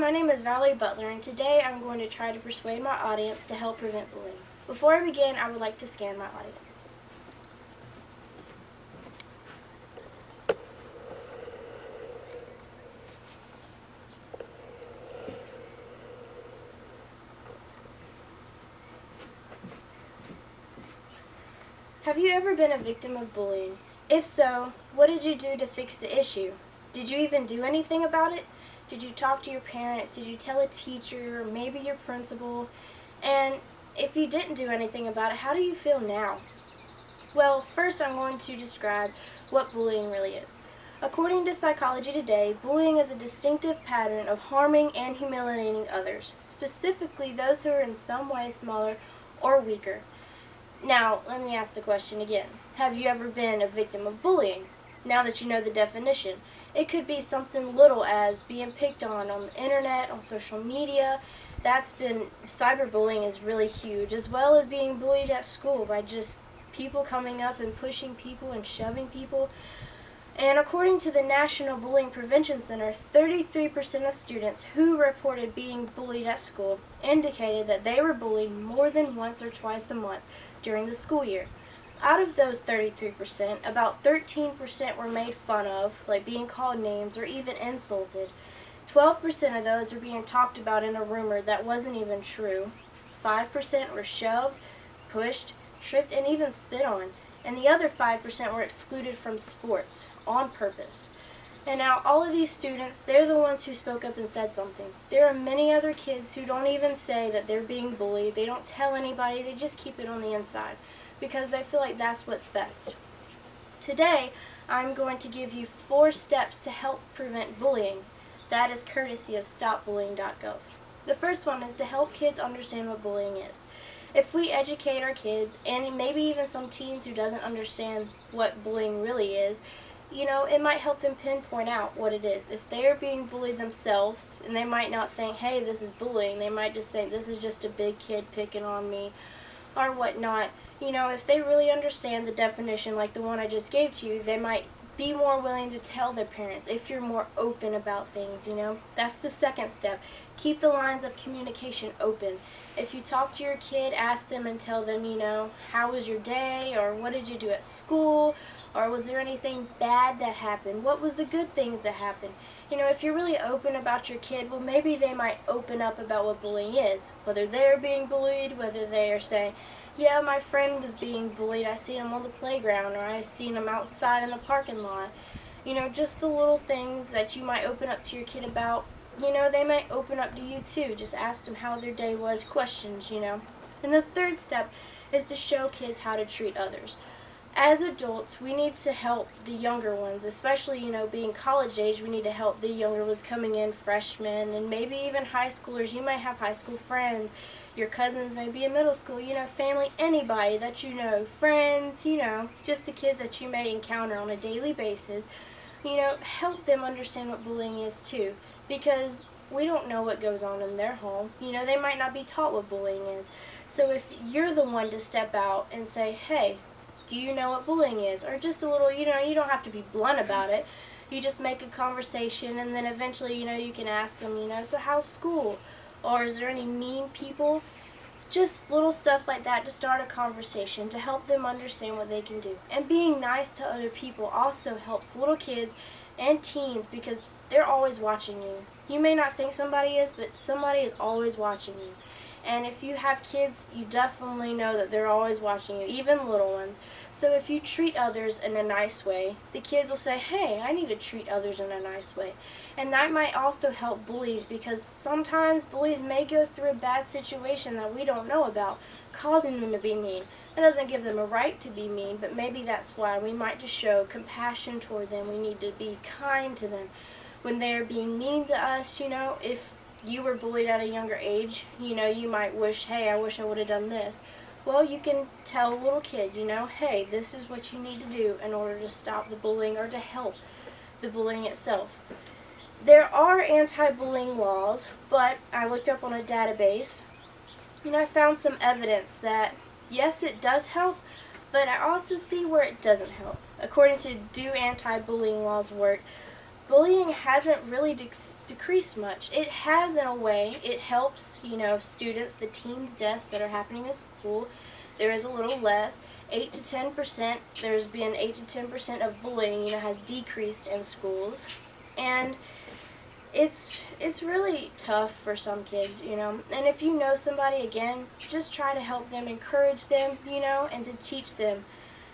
my name is Valerie Butler, and today I'm going to try to persuade my audience to help prevent bullying. Before I begin, I would like to scan my audience. Have you ever been a victim of bullying? If so, what did you do to fix the issue? Did you even do anything about it? Did you talk to your parents? Did you tell a teacher, or maybe your principal? And if you didn't do anything about it, how do you feel now? Well, first I'm going to describe what bullying really is. According to Psychology Today, bullying is a distinctive pattern of harming and humiliating others, specifically those who are in some way smaller or weaker. Now, let me ask the question again. Have you ever been a victim of bullying? Now that you know the definition, it could be something little as being picked on the internet, on social media. Cyberbullying is really huge, as well as being bullied at school by just people coming up and pushing people and shoving people. And according to the National Bullying Prevention Center, 33% of students who reported being bullied at school indicated that they were bullied more than once or twice a month during the school year. Out of those 33%, about 13% were made fun of, like being called names or even insulted. 12% of those were being talked about in a rumor that wasn't even true. 5% were shoved, pushed, tripped, and even spit on. And the other 5% were excluded from sports on purpose. And now all of these students, they're the ones who spoke up and said something. There are many other kids who don't even say that they're being bullied. They don't tell anybody. They just keep it on the inside because they feel like that's what's best. Today, I'm going to give you 4 steps to help prevent bullying. That is courtesy of StopBullying.gov. The first one is to help kids understand what bullying is. If we educate our kids, and maybe even some teens who doesn't understand what bullying really is, it might help them pinpoint out what it is. If they are being bullied themselves, and they might not think, hey, this is bullying, they might just think this is just a big kid picking on me or whatnot. If they really understand the definition like the one I just gave to you, they might be more willing to tell their parents if you're more open about things. That's the second step. Keep the lines of communication open. If you talk to your kid, ask them and tell them, how was your day, or what did you do at school, or was there anything bad that happened? What was the good things that happened? If you're really open about your kid, well, maybe they might open up about what bullying is, whether they're being bullied, whether they are saying, yeah, my friend was being bullied, I seen him on the playground, or I seen him outside in the parking lot. Just the little things that you might open up to your kid about, they might open up to you too. Just ask them how their day was, questions. And the third step is to show kids how to treat others. As adults, we need to help the younger ones, especially, being college age, we need to help the younger ones coming in, freshmen, and maybe even high schoolers. You might have high school friends. Your cousins may be in middle school, family, anybody that you know, friends, just the kids that you may encounter on a daily basis. Help them understand what bullying is too, because we don't know what goes on in their home. They might not be taught what bullying is. So if you're the one to step out and say, hey, do you know what bullying is? Or just a little, you don't have to be blunt about it. You just make a conversation, and then eventually, you can ask them, so how's school? Or is there any mean people? It's just little stuff like that to start a conversation, to help them understand what they can do. And being nice to other people also helps little kids and teens, because they're always watching you. You may not think somebody is, but somebody is always watching you. And if you have kids, you definitely know that they're always watching you, even little ones. So if you treat others in a nice way, the kids will say, hey, I need to treat others in a nice way. And that might also help bullies, because sometimes bullies may go through a bad situation that we don't know about, causing them to be mean. It doesn't give them a right to be mean, but maybe that's why we might just show compassion toward them. We need to be kind to them. When they're being mean to us, if you were bullied at a younger age, you might wish, hey, I wish I would have done this. Well, you can tell a little kid, hey, this is what you need to do in order to stop the bullying or to help the bullying itself. There are anti-bullying laws, but I looked up on a database, and I found some evidence that, yes, it does help, but I also see where it doesn't help. According to Do Anti-Bullying Laws Work, bullying hasn't really decreased much. It has in a way. It helps, students, the teens' deaths that are happening in school. There is a little less. 8 to 10%, there's been 8 to 10% of bullying, has decreased in schools. And it's really tough for some kids, And if you know somebody, again, just try to help them, encourage them, and to teach them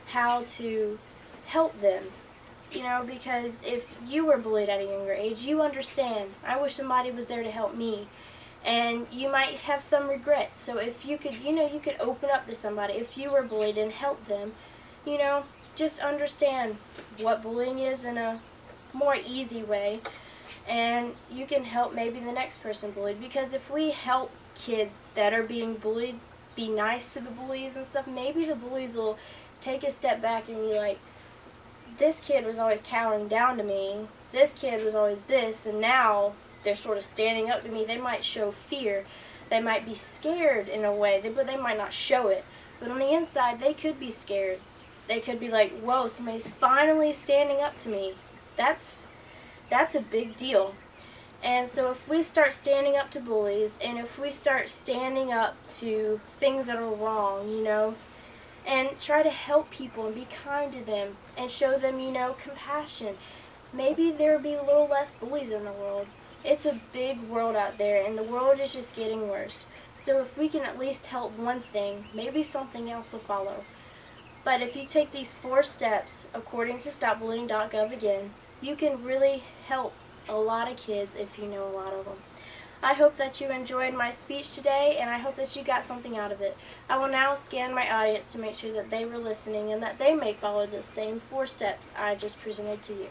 how to help them. Because if you were bullied at a younger age, you understand. I wish somebody was there to help me. And you might have some regrets. So if you could, you could open up to somebody if you were bullied and help them, just understand what bullying is in a more easy way. And you can help maybe the next person bullied. Because if we help kids that are being bullied be nice to the bullies and stuff, maybe the bullies will take a step back and be like, this kid was always cowering down to me, this kid was always this, and now they're sort of standing up to me. They might show fear, they might be scared in a way, but they might not show it. But on the inside, they could be scared. They could be like, whoa, somebody's finally standing up to me. That's a big deal. And so if we start standing up to bullies, and if we start standing up to things that are wrong, and try to help people and be kind to them and show them, compassion, maybe there will be a little less bullies in the world. It's a big world out there, and the world is just getting worse. So if we can at least help one thing, maybe something else will follow. But if you take these 4 steps, according to StopBullying.gov again, you can really help a lot of kids if you know a lot of them. I hope that you enjoyed my speech today, and I hope that you got something out of it. I will now scan my audience to make sure that they were listening and that they may follow the same 4 steps I just presented to you.